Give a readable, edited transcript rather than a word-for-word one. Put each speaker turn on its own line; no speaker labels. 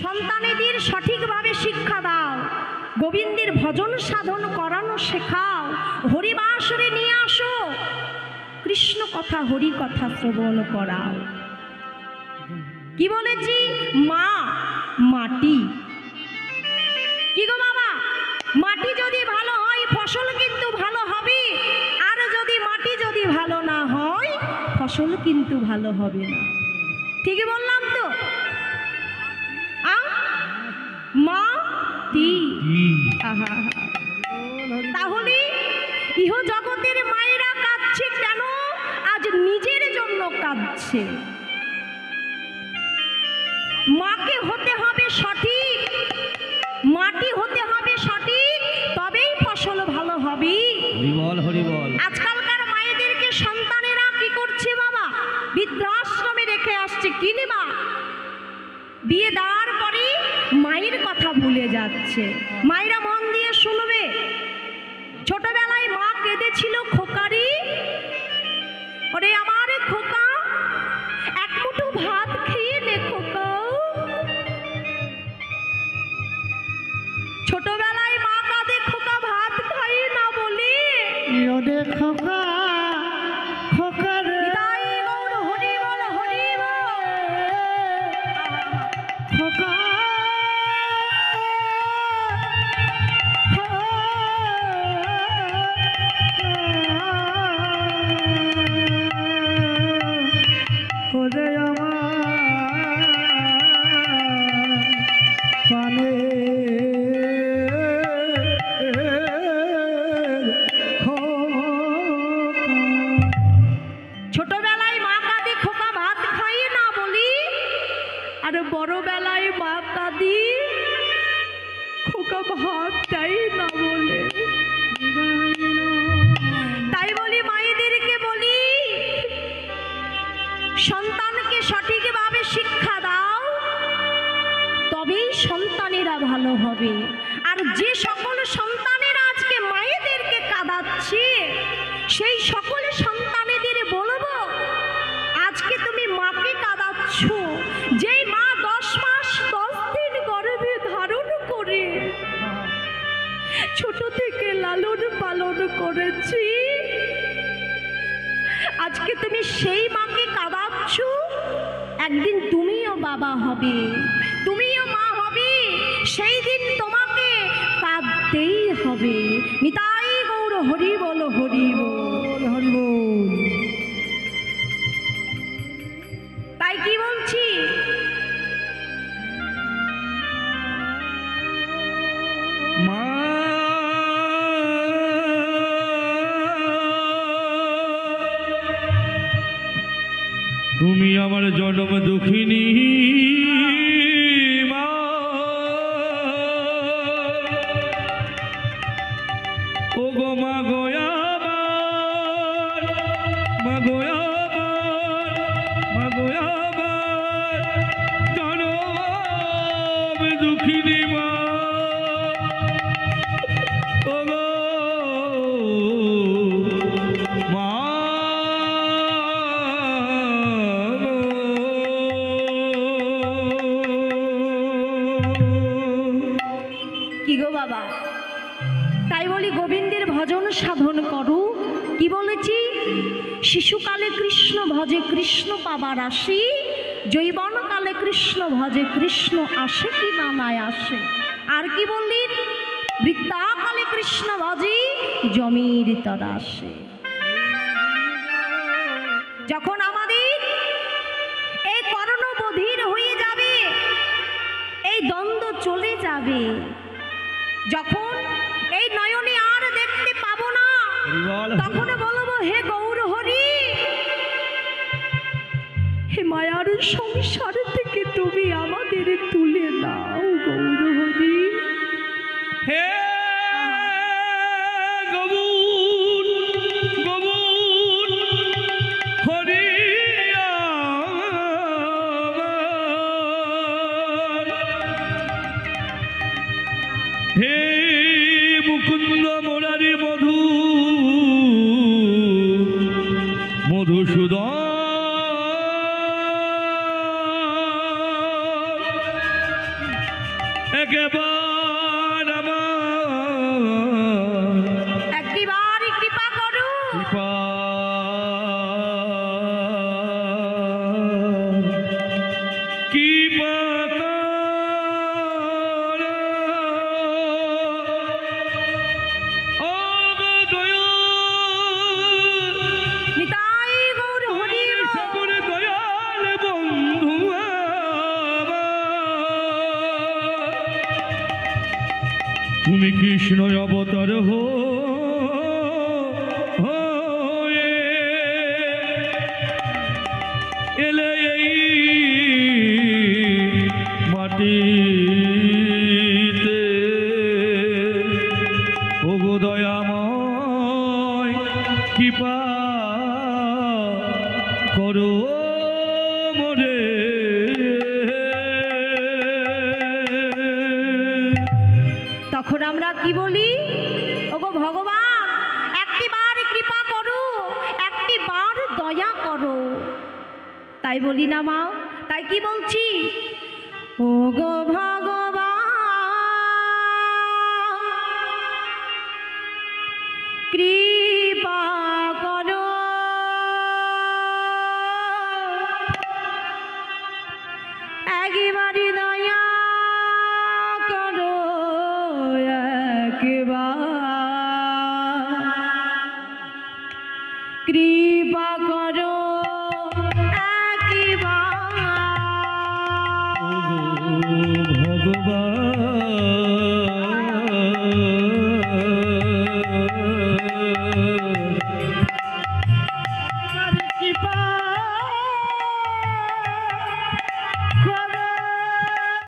সন্তানেদের সঠিকভাবে শিক্ষা দাও, গোবিন্দের ভজন সাধন করানো শেখাও, হরিবাসরে নিয়ে আসো, কৃষ্ণ কথা হরি কথা শ্রবণ করাও। কি বলেছি? মা মাটি। কি গো বাবা, মাটি যদি ভালো হয় ফসল কিন্তু ভালো হবে, আর যদি মাটি যদি ভালো না হয় ফসল কিন্তু ভালো হবে না। ঠিকই বললাম তো? মাটি। তাহলে ইহ জগতের মায়েরা কাঁদছে কেন? আজ নিজের জন্য কাঁদছে। মাকে হতে হবে সঠিক, মাটি হতে হবে সঠিক, তবেই ফসল ভালো হবে। আজকালকার মায়েদেরকে সন্তানেরা কি করছে বাবা? বৃদ্ধাশ্রমে রেখে আসছে। কিনে মা বিয়ে দেওয়ার পরে মায়ের কথা ভুলে যাচ্ছে। মায়েরা মন দিয়ে শুনবে, ছোটবেলায় মা কেঁদেছিল খোকারি, ওরে আমার খোকা এক মুঠো ভাত খেয়ে নে খোকা। ছোটবেলায় মা কাঁদে খোকা ভাত খাই না বলে। খোকা খোকা হরি বল হরি বল খোকা। ছোটবেলায় মা কাঁদে খোকা ভাত খাই না বলি, আর বড়বেলায় মা কাঁদি খোকা ভাত চাই না বলে। তাই বলি মায়েদেরকে বলি, সন্তানকে সঠিকভাবে শিক্ষা দাও, তবেই সন্তানেরা ভালো হবে। আর যে সকল সন্তানেরা আজকে মায়েদেরকে কাঁদাচ্ছে, সেই সকল সন্তানেদের বলবো, আজকে তুমি মাকে কাঁদাচ্ছ, যেই মা 10 মাস 10 দিন গর্ভে ধারণ করে ছোট থেকে লালন পালন করেছি, আজকে তুমি সেই মাকে কাঁদাচ্ছ। একদিন তুমিও বাবা হবে, তুমিও মা হবে, সেই দিন তোমাকে কাঁদতেই হবে। নিতাই গৌর হরি বল হরি বল হরি বল। তাই কি বলছি,
মা তুমি আমার জন্ম দুঃখিনী, মা ও গো মা গোয়াবার, মা গোয়াবার, মা গোয়াবার জন্ম দুঃখিনী মা। ও গো মা
কি গো বাবা, তাই বলি গোবিন্দের ভজন সাধন করো। কি বলেছি? শিশুকালে কৃষ্ণ ভজে কৃষ্ণ পাবার আসি, যৌবনকালে কৃষ্ণ ভজে কৃষ্ণ আসে কি না নাই আসে। আর কি বললেন? বৃদ্ধাকালে কৃষ্ণ ভজে জমির তরা আসে। যখন আমাদের এই কর্ণ বধির হয়ে যাবে, এই দ্বন্দ্ব চলে যাবে, যখন এই নয়নে আর দেখতে পাবো না, তখন বলবো হে গৌর হরি, হে মায়ার সংসার থেকে তুমি আমাদের তুলে দাও গৌর হরি।
হে গৌর গৌর হরি হে মুকুন্দ মুরারি মধু মধুসূদন একবার আমার
একটিবার কৃপা করো।
কৃপা কৃপা করো ও গো দয়াল
নিতাই গৌর হরি বল।
সকল দয়াল বন্ধু আমার, তুমি কৃষ্ণ অবতার হয়ে এলে এই মাটিতে, ওগো দয়াময় কৃপা করো মোরে।
তখন আমরা কি বলি? ওগো ভগবান, একটিবার কৃপা করো, একটিবার দয়া করো। তাই বলি না মা? তাই কি বলছি? ওগো ভগবান, কৃপা করো, একবারে দয়া করো, একবার কৃপা